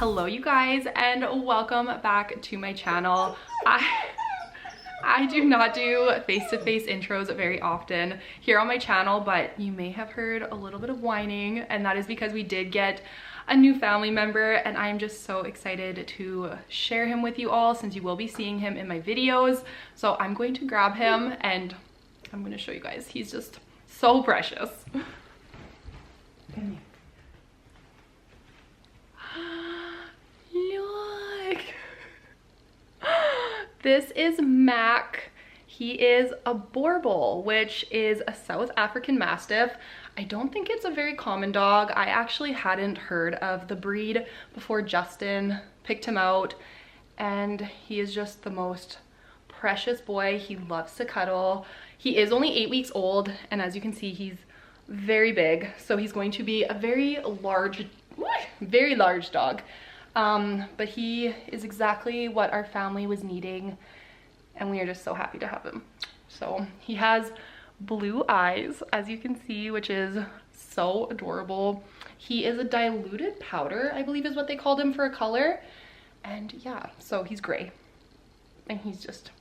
Hello you guys, and welcome back to my channel. I do not do face-to-face intros very often here on my channel, but you may have heard a little bit of whining, and that is because we did get a new family member, and I'm just so excited to share him with you all since you will be seeing him in my videos. So I'm going to grab him and I'm going to show you guys. He's just so precious. Come here. Look. This is Mac. He is a Borbal, which is a South African Mastiff. I don't think it's a very common dog. I actually hadn't heard of the breed before Justin picked him out, and he is just the most precious boy. He loves to cuddle. He is only 8 weeks old, and as you can see, he's very big, so he's going to be a very large dog. But he is exactly what our family was needing, and we are just so happy to have him. So he has blue eyes, as you can see, which is so adorable. He is a diluted powder, I believe is what they called him for a color. And yeah, so he's gray, and he's just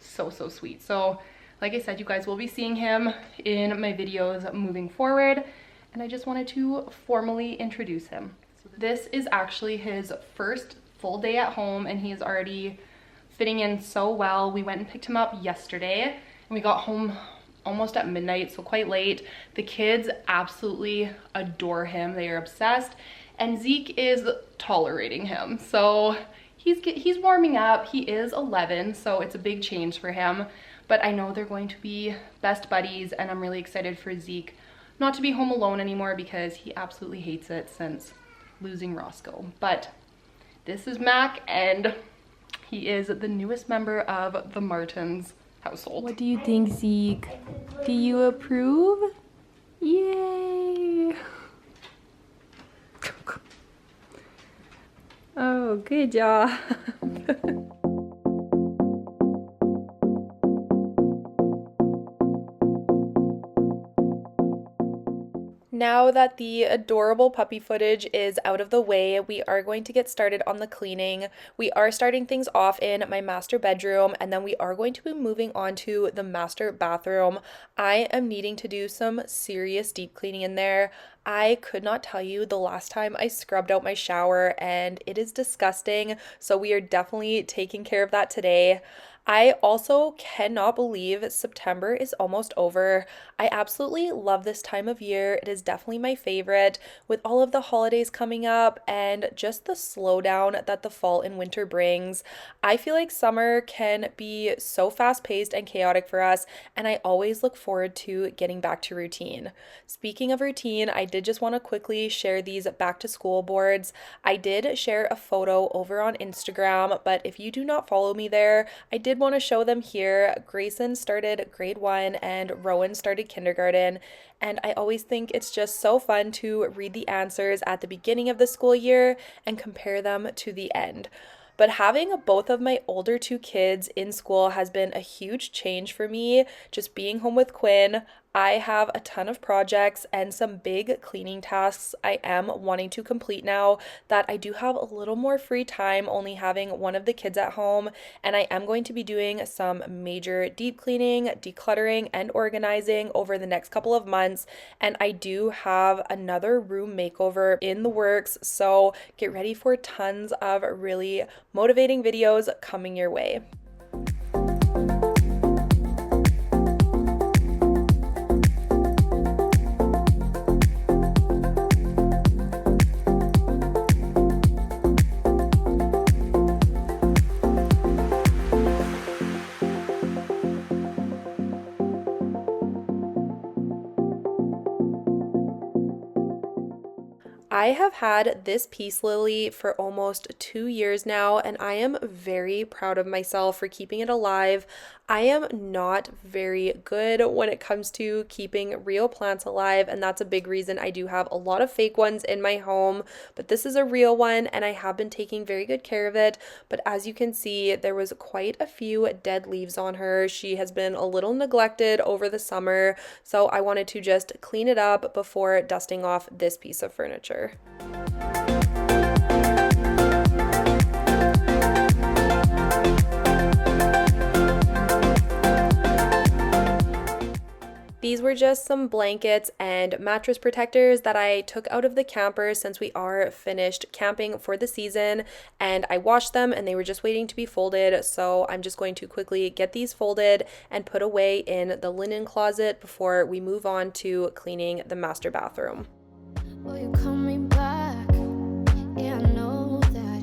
so sweet. So like I said, you guys will be seeing him in my videos moving forward, and I just wanted to formally introduce him. This is actually his first full day at home, and he is already fitting in so well. We went and picked him up yesterday, and we got home almost at midnight, so quite late. The kids absolutely adore him. They are obsessed, and Zeke is tolerating him. So he's warming up. He is 11, so it's a big change for him, but I know they're going to be best buddies, and I'm really excited for Zeke not to be home alone anymore because he absolutely hates it since losing Roscoe. But this is Mac, and he is the newest member of the Martins household. What do you think, Zeke? Do you approve? Yay! Oh, good job. Now that the adorable puppy footage is out of the way, we are going to get started on the cleaning. We are starting things off in my master bedroom, and then we are going to be moving on to the master bathroom. I am needing to do some serious deep cleaning in there. I could not tell you the last time I scrubbed out my shower, and it is disgusting, so we are definitely taking care of that today. I also cannot believe September is almost over. I absolutely love this time of year. It is definitely my favorite, with all of the holidays coming up and just the slowdown that the fall and winter brings. I feel like summer can be so fast-paced and chaotic for us, and I always look forward to getting back to routine. Speaking of routine, I did just want to quickly share these back to school boards. I did share a photo over on Instagram, but if you do not follow me there, I did want to show them here. Grayson started grade 1 and Rowan started kindergarten, and I always think it's just so fun to read the answers at the beginning of the school year and compare them to the end. But having both of my older two kids in school has been a huge change for me. Just being home with Quinn, I have a ton of projects and some big cleaning tasks I am wanting to complete now that I do have a little more free time only having one of the kids at home, and I am going to be doing some major deep cleaning, decluttering, and organizing over the next couple of months, and I do have another room makeover in the works, so get ready for tons of really motivating videos coming your way. I have had this peace lily for almost 2 years now, and I am very proud of myself for keeping it alive. I am not very good when it comes to keeping real plants alive, and that's a big reason I do have a lot of fake ones in my home, but this is a real one, and I have been taking very good care of it. But as you can see, there was quite a few dead leaves on her. She has been a little neglected over the summer, so I wanted to just clean it up before dusting off this piece of furniture. These were just some blankets and mattress protectors that I took out of the camper since we are finished camping for the season, and I washed them and they were just waiting to be folded. So I'm just going to quickly get these folded and put away in the linen closet before we move on to cleaning the master bathroom. Will you coming back? Yeah, I know that.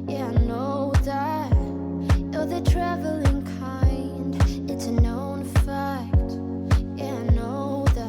Yeah, I know that. You're the traveling kind. It's a known fact. Yeah, I know that.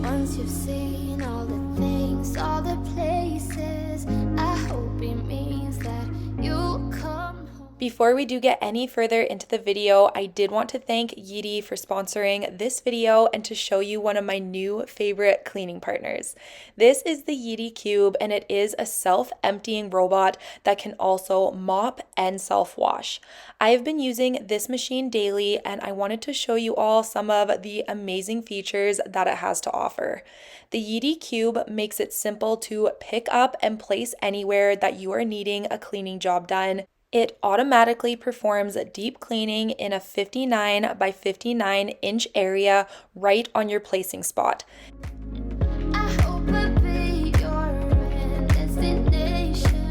Once you've seen all the things, all the places, I hope it means that you'll come home. Before we do get any further into the video, I did want to thank Yeetie for sponsoring this video and to show you one of my new favorite cleaning partners. This is the Yeetie Cube, and it is a self-emptying robot that can also mop and self-wash. I have been using this machine daily, and I wanted to show you all some of the amazing features that it has to offer. The Yeetie Cube makes it simple to pick up and place anywhere that you are needing a cleaning job done. It automatically performs deep cleaning in a 59 by 59 inch area right on your placing spot. I hope I'll be your destination.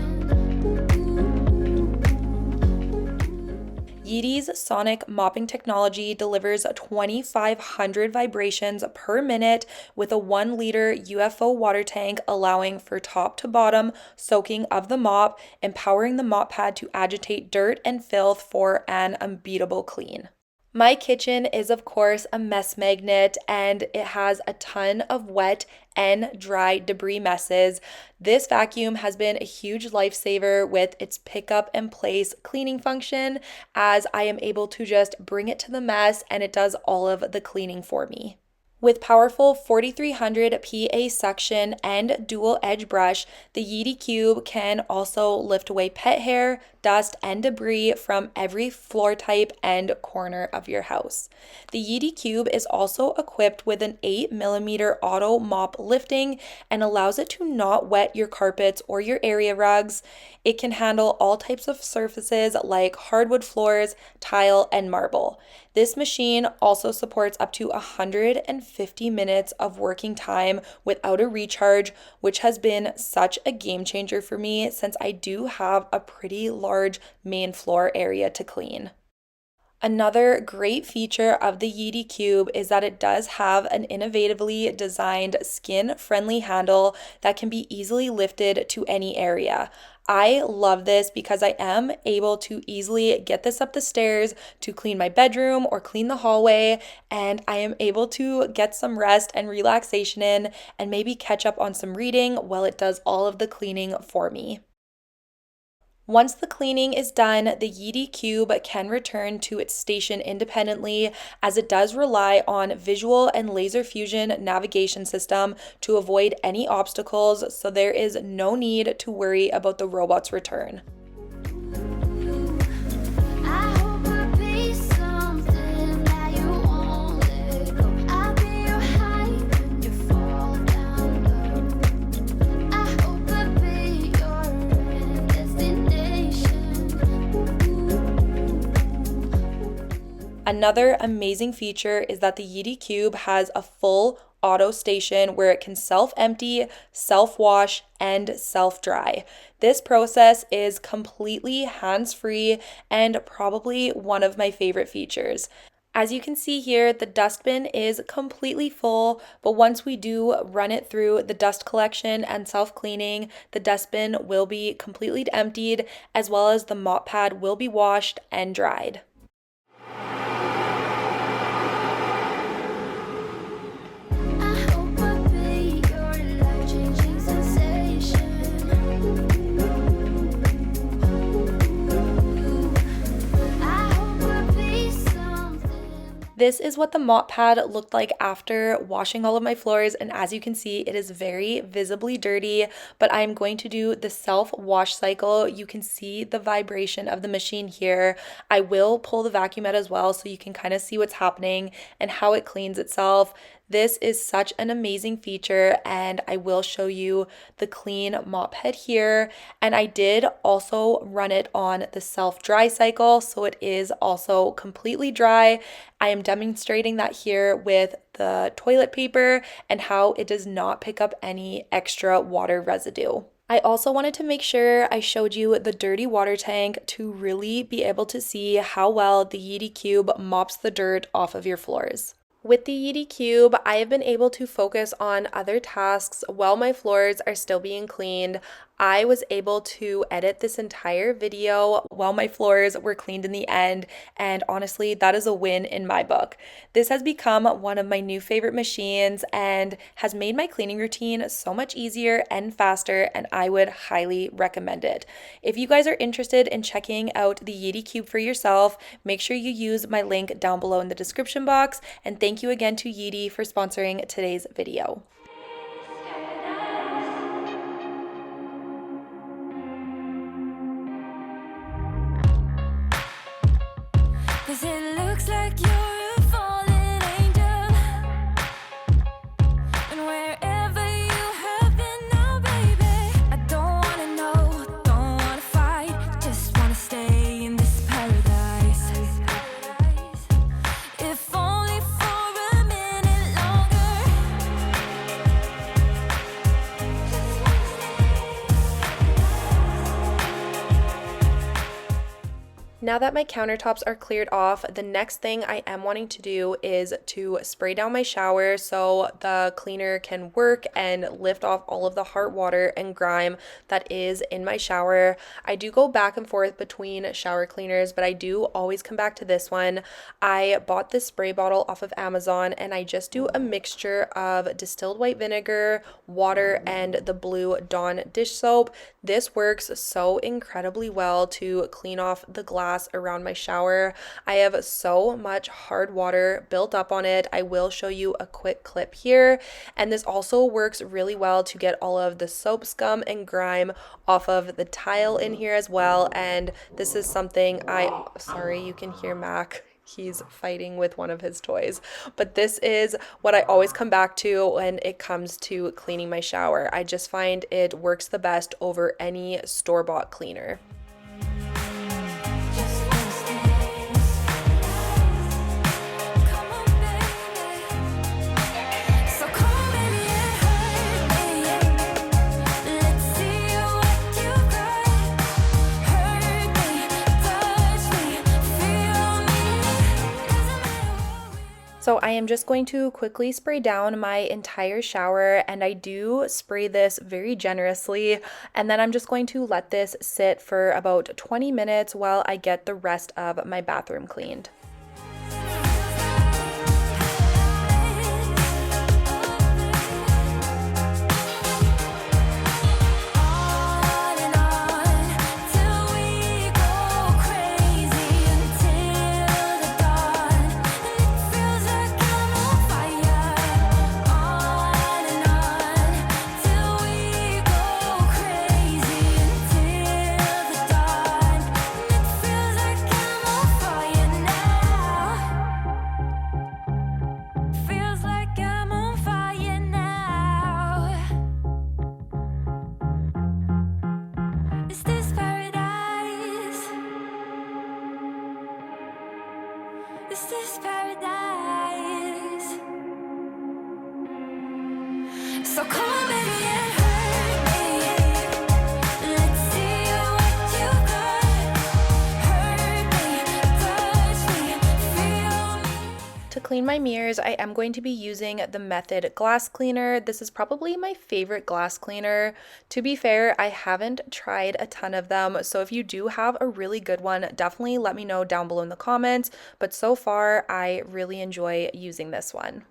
Yeetie's sonic mopping technology delivers 2,500 vibrations per minute with a 1-liter UFO water tank, allowing for top to bottom soaking of the mop, empowering the mop pad to agitate dirt and filth for an unbeatable clean. My kitchen is, of course, a mess magnet, and it has a ton of wet and dry debris messes. This vacuum has been a huge lifesaver with its pick up and place cleaning function, as I am able to just bring it to the mess and it does all of the cleaning for me. With powerful 4300 PA suction and dual edge brush, the Yeetie Cube can also lift away pet hair, dust, and debris from every floor type and corner of your house. The Yeetie Cube is also equipped with an 8mm auto mop lifting and allows it to not wet your carpets or your area rugs. It can handle all types of surfaces like hardwood floors, tile, and marble. This machine also supports up to 150 minutes of working time without a recharge, which has been such a game changer for me since I do have a pretty large main floor area to clean. Another great feature of the Yeetie Cube is that it does have an innovatively designed skin-friendly handle that can be easily lifted to any area. I love this because I am able to easily get this up the stairs to clean my bedroom or clean the hallway, and I am able to get some rest and relaxation in and maybe catch up on some reading while it does all of the cleaning for me. Once the cleaning is done, the Yeetie Cube can return to its station independently, as it does rely on visual and laser fusion navigation system to avoid any obstacles, so there is no need to worry about the robot's return. I hope I'll be something that you won't let go. I'll be your high when you fall down low. I hope I'll be your destination. Another amazing feature is that the Yeetie Cube has a full auto station where it can self-empty, self-wash, and self-dry. This process is completely hands-free and probably one of my favorite features. As you can see here, the dustbin is completely full, but once we do run it through the dust collection and self-cleaning, the dustbin will be completely emptied, as well as the mop pad will be washed and dried. I hope I'll be your life-changing sensation. I hope I'll be something. This is what the mop pad looked like after washing all of my floors, and as you can see, it is very visibly dirty, but I'm going to do the self-wash cycle. You can see the vibration of the machine here. I will pull the vacuum out as well so you can kind of see what's happening and how it cleans itself. This is such an amazing feature, and I will show you the clean mop head here. And I did also run it on the self-dry cycle, so it is also completely dry. I am demonstrating that here with the toilet paper and how it does not pick up any extra water residue. I also wanted to make sure I showed you the dirty water tank to really be able to see how well the Yeti Cube mops the dirt off of your floors. With the Yeti Cube, I have been able to focus on other tasks while my floors are still being cleaned. I was able to edit this entire video while my floors were cleaned in the end, and honestly, that is a win in my book. This has become one of my new favorite machines and has made my cleaning routine so much easier and faster, and I would highly recommend it. If you guys are interested in checking out the Yeti Cube for yourself, make sure you use my link down below in the description box, and thank you again to Yeti for sponsoring today's video. Cause it looks like you're a fallen angel, and wherever you have been now, baby, I don't wanna know, don't wanna fight, just wanna stay in this paradise. If only for a minute longer. Now that my countertops are cleared off, the next thing I am wanting to do is to spray down my shower so the cleaner can work and lift off all of the hard water and grime that is in my shower. I do go back and forth between shower cleaners, but I do always come back to this one. I bought this spray bottle off of Amazon, and I just do a mixture of distilled white vinegar, water, and the Blue Dawn dish soap. This works so incredibly well to clean off the glass around my shower. I have so much hard water built up on it. I will show you a quick clip here. And this also works really well to get all of the soap scum and grime off of the tile in here as well. And this is something sorry, you can hear Mac. He's fighting with one of his toys. But this is what I always come back to when it comes to cleaning my shower. I just find it works the best over any store-bought cleaner. So I am just going to quickly spray down my entire shower, and I do spray this very generously, and then I'm just going to let this sit for about 20 minutes while I get the rest of my bathroom cleaned. Is this paradise? So come on, baby, and hurt me. Let's see what you got. Hurt me, touch me, feel me. To clean my mirrors, I am going to be using the Method glass cleaner. This is probably my favorite glass cleaner. To be fair, I haven't tried a ton of them, so if you do have a really good one, definitely let me know down below in the comments. But so far, I really enjoy using this one.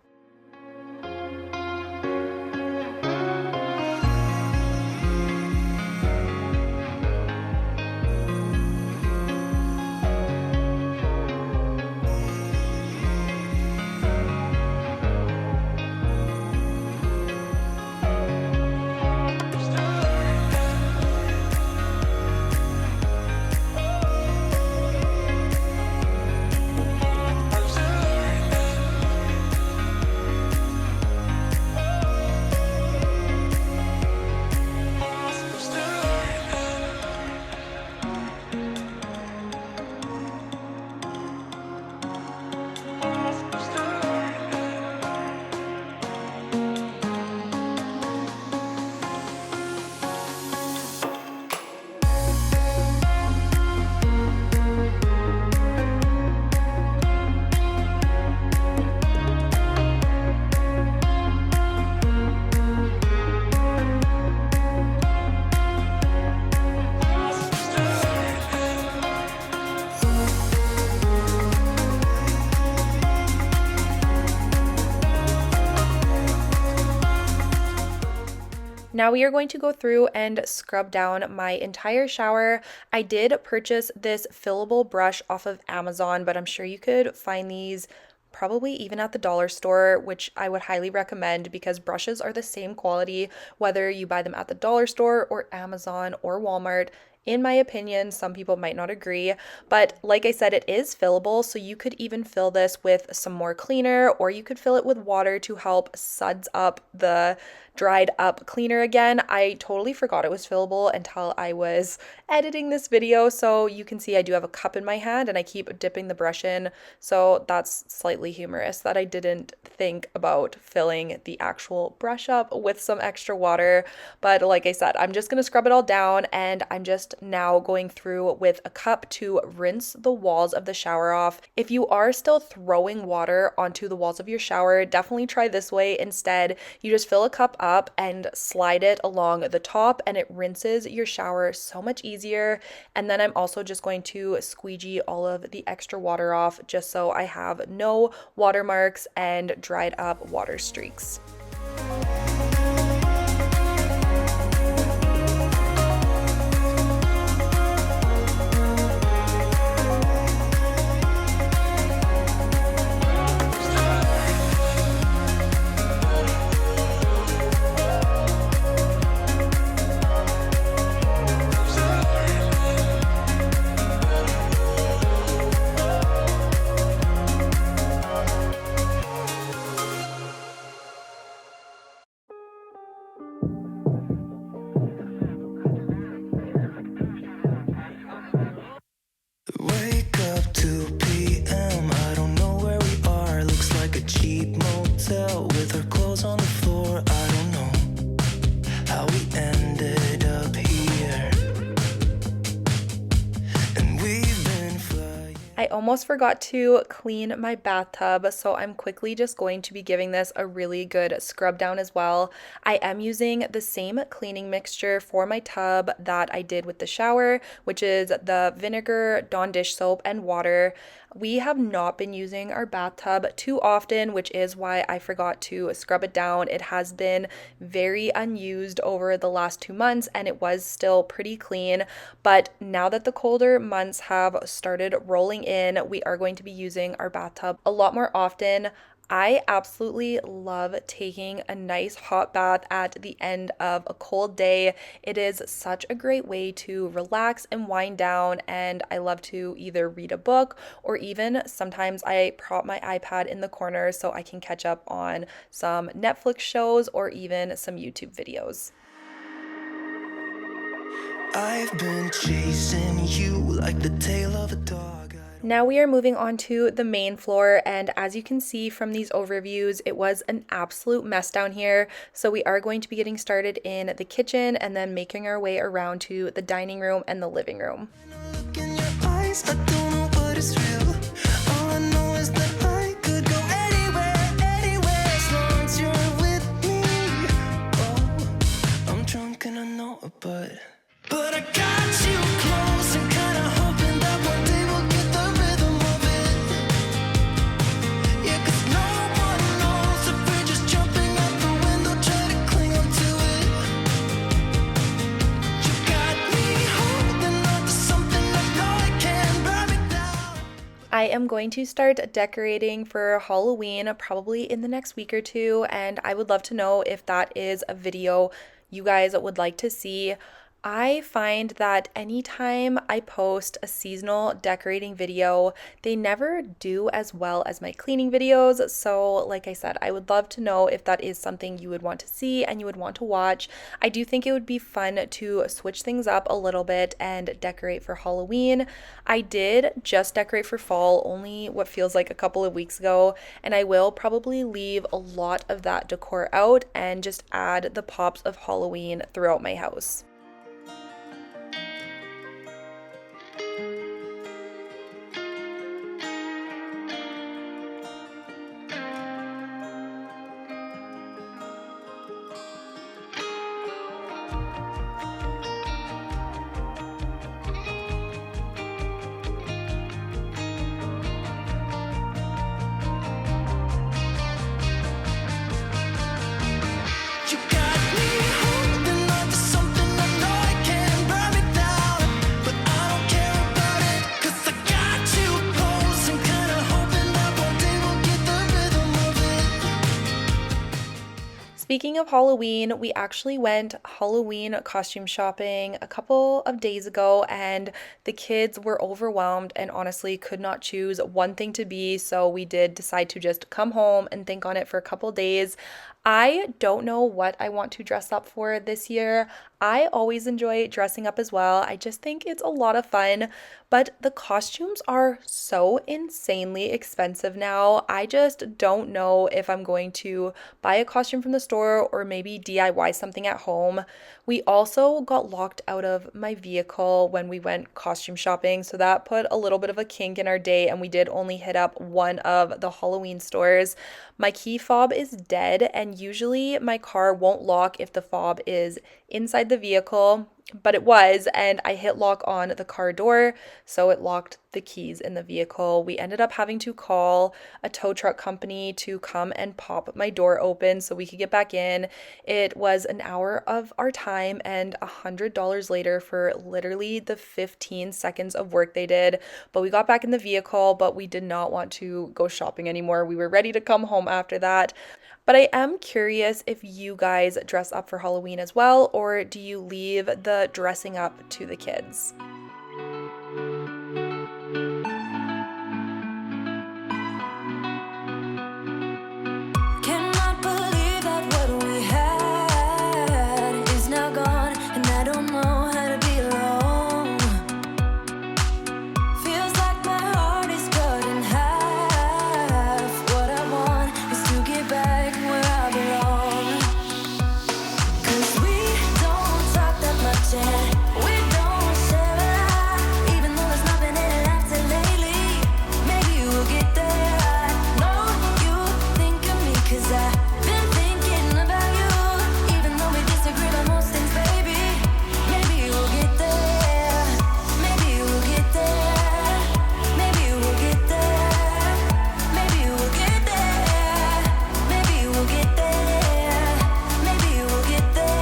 Now we are going to go through and scrub down my entire shower. I did purchase this fillable brush off of Amazon, but I'm sure you could find these probably even at the dollar store, which I would highly recommend because brushes are the same quality whether you buy them at the dollar store or Amazon or Walmart. In my opinion, some people might not agree, but like I said, it is fillable, so you could even fill this with some more cleaner, or you could fill it with water to help suds up the dried up cleaner again. I totally forgot it was fillable until I was editing this video, so you can see I do have a cup in my hand and I keep dipping the brush in, so that's slightly humorous that I didn't think about filling the actual brush up with some extra water. But like I said, I'm just going to scrub it all down, and I'm just now going through with a cup to rinse the walls of the shower off. If you are still throwing water onto the walls of your shower, definitely try this way instead. You just fill a cup up and slide it along the top, and it rinses your shower so much easier. And then I'm also just going to squeegee all of the extra water off just so I have no watermarks and dried up water streaks. Wake up 2 p.m. I don't know where we are. Looks like a cheap motel with our clothes on the floor. I don't know how we ended up here. And we've been flying. I almost forgot to clean my bathtub, so I'm quickly just going to be giving this a really good scrub down as well. I am using the same cleaning mixture for my tub that I did with the shower, which is the vinegar, Dawn dish soap, and water. We have not been using our bathtub too often, which is why I forgot to scrub it down. It has been very unused over the last 2 months, and it was still pretty clean. But now that the colder months have started rolling in, we are going to be using our bathtub a lot more often. I absolutely love taking a nice hot bath at the end of a cold day. It is such a great way to relax and wind down, and I love to either read a book or even sometimes I prop my iPad in the corner so I can catch up on some Netflix shows or even some YouTube videos. I've been chasing you like the tail of a dog. Now we are moving on to the main floor, and as you can see from these overviews, it was an absolute mess down here. So we are going to be getting started in the kitchen and then making our way around to the dining room and the living room. Look in your eyes, I don't know what is real. All I know is that I could go anywhere as long as you're with me. Oh, I'm drunk and I know it, but I got you close and kinda hoping that one day we'll get the rhythm of it. Yeah, 'cause no one knows if we're just jumping out the window, try to cling on to it. You got me holding on to something I know I can't break down. I am going to start decorating for Halloween probably in the next week or two, and I would love to know if that is a video you guys would like to see. I find that anytime I post a seasonal decorating video, they never do as well as my cleaning videos. So like I said, I would love to know if that is something you would want to see and you would want to watch. I do think it would be fun to switch things up a little bit and decorate for Halloween. I did just decorate for fall only what feels like a couple of weeks ago, and I will probably leave a lot of that decor out and just add the pops of Halloween throughout my house. You got me holding Speaking of Halloween, we actually went Halloween costume shopping a couple of days ago, and the kids were overwhelmed and honestly could not choose one thing to be. So we did decide to just come home and think on it for a couple days. I don't know what I want to dress up for this year. I always enjoy dressing up as well. I just think it's a lot of fun, but the costumes are so insanely expensive now. I just don't know if I'm going to buy a costume from the store or maybe DIY something at home. We also got locked out of my vehicle when we went costume shopping, so that put a little bit of a kink in our day, and we did only hit up one of the Halloween stores. My key fob is dead, and usually my car won't lock if the fob is inside the vehicle, but it was, and I hit lock on the car door, so it locked the keys in the vehicle. We ended up having to call a tow truck company to come and pop my door open so we could get back in. It was an hour of our time and $100 later for literally the 15 seconds of work they did. But we got back in the vehicle, but we did not want to go shopping anymore. We were ready to come home after that. But I am curious if you guys dress up for Halloween as well, or do you leave the dressing up to the kids? Cannot believe that what we had is now gone, and I don't know how to be alone. Feels like my heart is cut in half. What I want is to get back where I belong. 'Cause we don't talk that much and we don't share a lot. Even though there's nothing in it after lately, maybe we'll get there. I know you think of me 'cause I've been thinking about you. Even though we disagree on most things, baby, maybe we'll get there. Maybe we'll get there. Maybe we'll get there. Maybe we'll get there. Maybe we'll get there. Maybe we'll get there.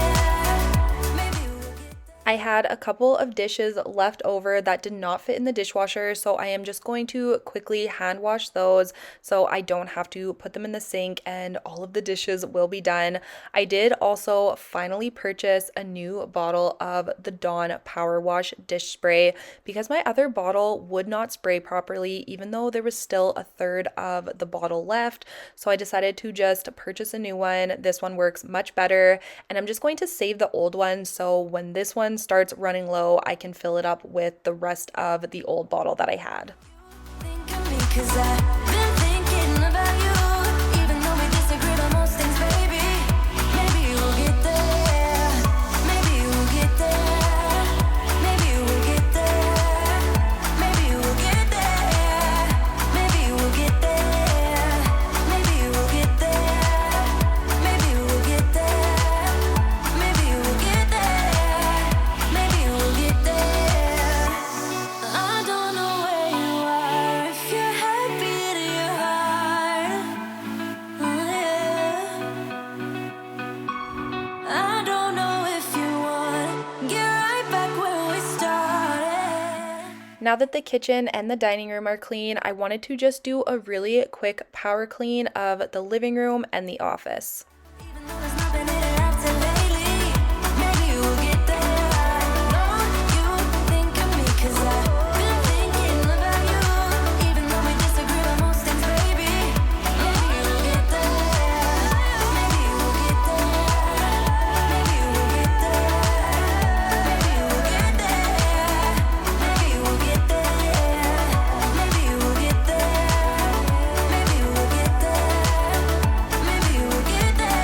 Maybe we'll get there. I had a couple of dishes left over that did not fit in the dishwasher, so I am just going to quickly hand wash those so I don't have to put them in the sink and all of the dishes will be done. I did also finally purchase a new bottle of the Dawn Power Wash dish spray because my other bottle would not spray properly, even though there was still a third of the bottle left. So I decided to just purchase a new one. This one works much better, and I'm just going to save the old one so when this one starts running low, I can fill it up with the rest of the old bottle that I had. Think of me 'cause I've been thinking about you. Even though we disagree on most things, baby, maybe we'll get there. Maybe we'll get there. Maybe we'll get there. Maybe we'll get there. Maybe we'll get there. Maybe we'll get there. Maybe we'll get there. Maybe we'll get there. Maybe we'll get there. I don't know where you are, if you're happy to your heart. Oh, yeah. I don't know if you want get right back where we started. Now that the kitchen and the dining room are clean, I wanted to just do a really quick power clean of the living room and the office. Even though there's nothing in it after lately, maybe we'll get there. I know you think of me 'cause I've been thinking about you. Even though we disagree on most things, baby, maybe we'll get there. Maybe we'll get there. Maybe we'll get there. Maybe we'll get there. Maybe we'll get there. Maybe we'll get there. Maybe we'll get there. Maybe we'll get there.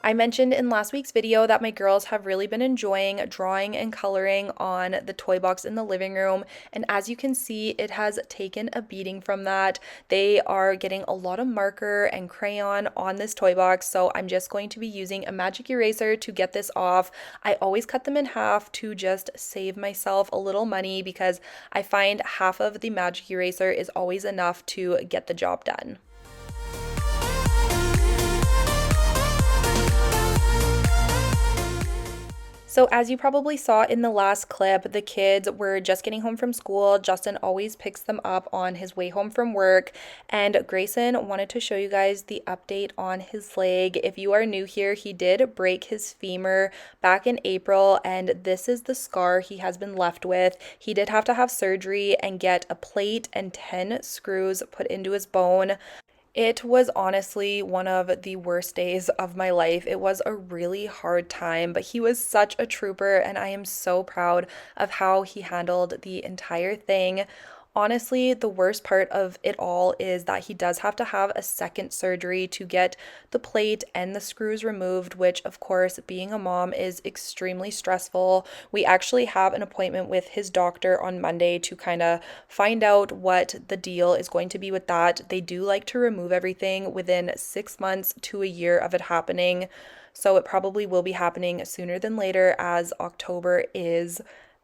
I mentioned in last week's video that my girls have really been enjoying drawing and coloring on the toy box in the living room, and as you can see, it has taken a beating from that. They are getting a lot of marker and crayon on this toy box, so I'm just going to be using a magic eraser to get this off. I always cut them in half to just save myself a little money because I find half of the magic eraser is always enough to get the job done. So as you probably saw in the last clip, the kids were just getting home from school. Justin always picks them up on his way home from work, and Grayson wanted to show you guys the update on his leg. If you are new here, he did break his femur back in April, and this is the scar he has been left with. He did have to have surgery and get a plate and 10 screws put into his bone. It was honestly one of the worst days of my life. It was a really hard time, but he was such a trooper, and I am so proud of how he handled the entire thing. Honestly, the worst part of it all is that he does have to have a second surgery to get the plate and the screws removed, which, of course, being a mom is extremely stressful. We actually have an appointment with his doctor on Monday to kind of find out what the deal is going to be with that. They do like to remove everything within 6 months to a year of it happening, so it probably will be happening sooner than later, as October is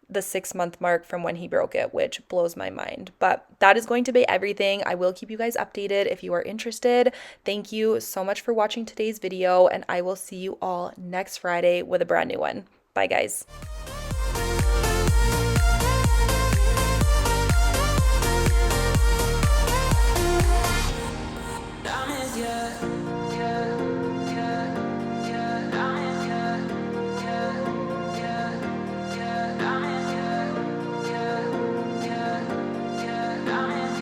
the 6 month mark from when he broke it, which blows my mind. But that is going to be everything. I will keep you guys updated if you are interested. Thank you so much for watching today's video, and I will see you all next Friday with a brand new one. Bye, guys.